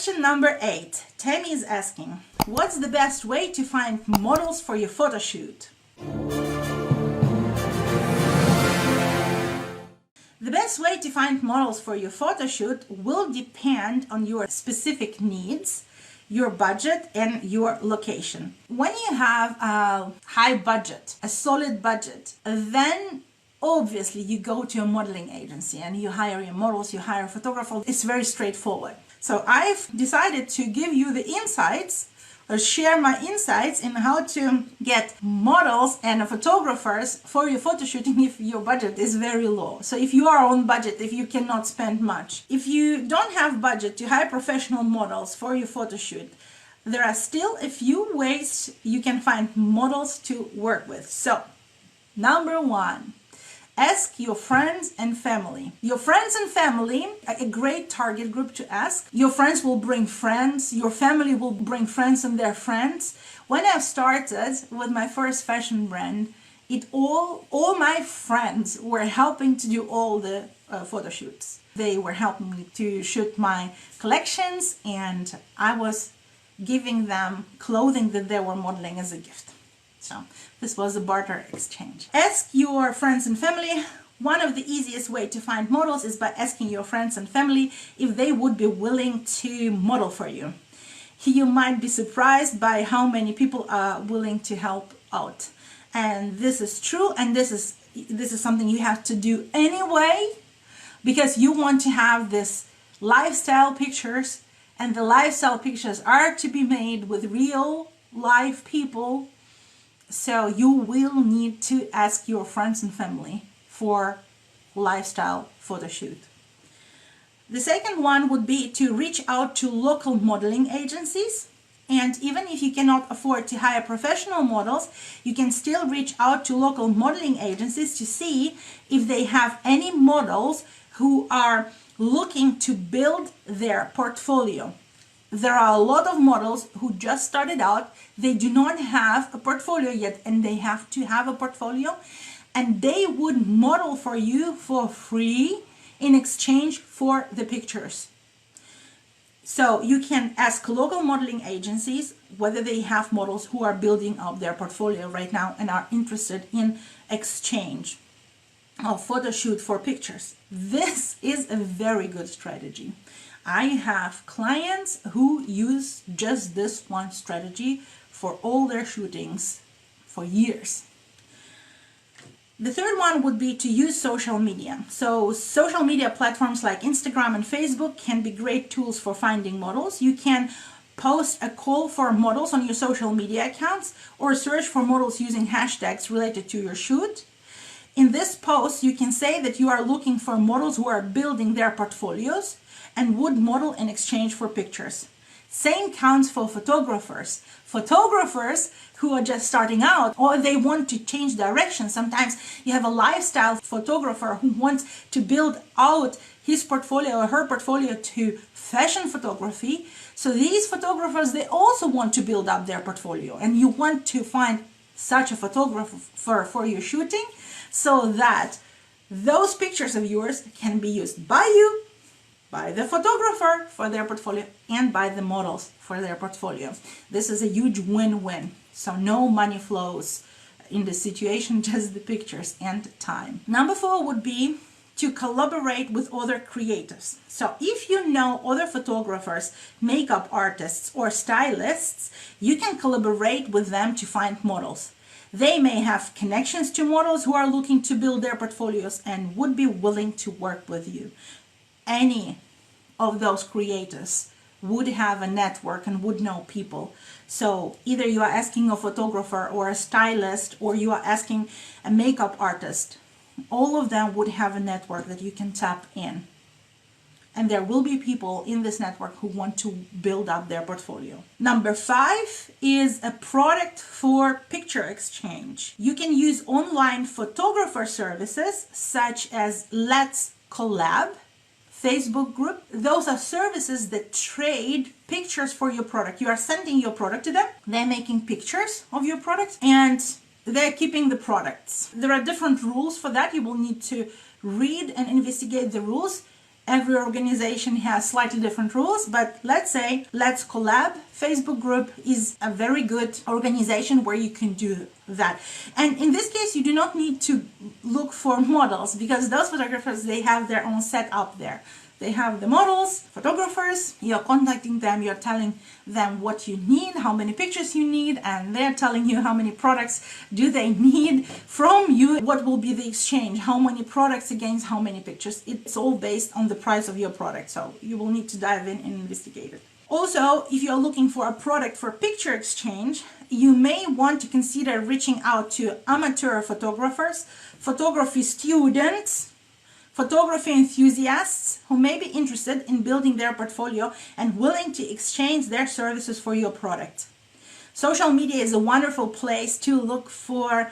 Question number 8. Tammy is asking, what's the best way to find models for your photo shoot? The best way to find models for your photo shoot will depend on your specific needs, your budget, and your location. When you have a high budget, a solid budget, then obviously you go to a modeling agency and you hire your models, you hire a photographer. It's very straightforward. So I've decided to give you the insights or share my insights in how to get models and photographers for your photo shooting if your budget is very low. So if you are on budget, if you cannot spend much, if you don't have budget to hire professional models for your photo shoot, there are still a few ways you can find models to work with. So, number 1. Ask your friends and family. Your friends and family are a great target group to ask. Your friends will bring friends. Your family will bring friends and their friends. When I started with my first fashion brand, all my friends were helping to do all the photo shoots. They were helping me to shoot my collections, and I was giving them clothing that they were modeling as a gift. So this was a barter exchange. Ask your friends and family. One of the easiest way to find models is by asking your friends and family if they would be willing to model for you. You might be surprised by how many people are willing to help out. And this is true, and this is something you have to do anyway, because you want to have this lifestyle pictures, and the lifestyle pictures are to be made with real live people. So you will need to ask your friends and family for lifestyle photo shoot. The second one would be to reach out to local modeling agencies. And even if you cannot afford to hire professional models, you can still reach out to local modeling agencies to see if they have any models who are looking to build their portfolio. There are a lot of models who just started out. They do not have a portfolio yet, and they have to have a portfolio, and they would model for you for free in exchange for the pictures. So you can ask local modeling agencies whether they have models who are building up their portfolio right now and are interested in exchange of photo shoot for pictures. This is a very good strategy. I have clients who use just this one strategy for all their shootings for years. The third one would be to use social media. So social media platforms like Instagram and Facebook can be great tools for finding models. You can post a call for models on your social media accounts or search for models using hashtags related to your shoot. In this post, you can say that you are looking for models who are building their portfolios and would model in exchange for pictures. Same counts for photographers. Photographers who are just starting out or they want to change direction. Sometimes you have a lifestyle photographer who wants to build out his portfolio or her portfolio to fashion photography. So these photographers, they also want to build up their portfolio, and you want to find such a photographer for your shooting so that those pictures of yours can be used by you, by the photographer for their portfolio, and by the models for their portfolio. This is a huge win-win. So no money flows in this situation, just the pictures and time. Number 4 would be to collaborate with other creatives. So if you know other photographers, makeup artists, or stylists, you can collaborate with them to find models. They may have connections to models who are looking to build their portfolios and would be willing to work with you. Any of those creators would have a network and would know people. So either you are asking a photographer or a stylist, or you are asking a makeup artist. All of them would have a network that you can tap in. And there will be people in this network who want to build up their portfolio. Number 5 is a product for picture exchange. You can use online photographer services such as Let's Collab, Facebook group. Those are services that trade pictures for your product. You are sending your product to them. They're making pictures of your product and they're keeping the products. There are different rules for that. You will need to read and investigate the rules. Every organization has slightly different rules, but let's say Let's Collab Facebook group is a very good organization where you can do that. And in this case, you do not need to look for models, because those photographers, they have their own setup there. They have the models, photographers, you're contacting them, you're telling them what you need, how many pictures you need, and they're telling you how many products do they need from you, what will be the exchange, how many products against how many pictures. It's all based on the price of your product, so you will need to dive in and investigate it. Also, if you're looking for a product for picture exchange, you may want to consider reaching out to amateur photographers, photography students, photography enthusiasts who may be interested in building their portfolio and willing to exchange their services for your product. Social media is a wonderful place to look for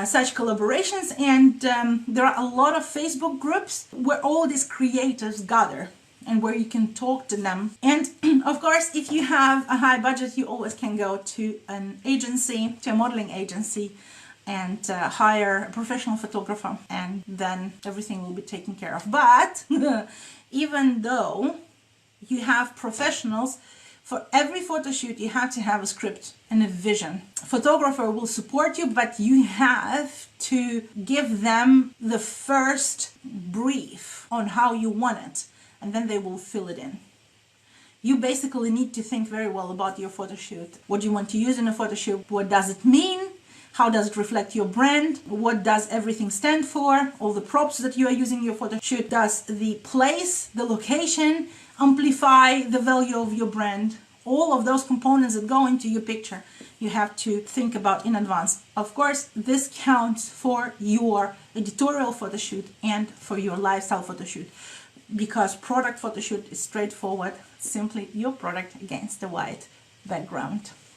such collaborations, and there are a lot of Facebook groups where all these creators gather and where you can talk to them. And of course, if you have a high budget, you always can go to an agency, to a modeling agency, and hire a professional photographer, and then everything will be taken care of. But even though you have professionals, for every photo shoot you have to have a script and a vision. A photographer will support you, but you have to give them the first brief on how you want it, and then they will fill it in. You basically need to think very well about your photo shoot. What do you want to use in a photo shoot? What does it mean? How does it reflect your brand? What does everything stand for? All the props that you are using in your photo shoot. Does the place, the location, amplify the value of your brand? All of those components that go into your picture, you have to think about in advance. Of course, this counts for your editorial photo shoot and for your lifestyle photo shoot, because product photo shoot is straightforward, simply your product against the white background.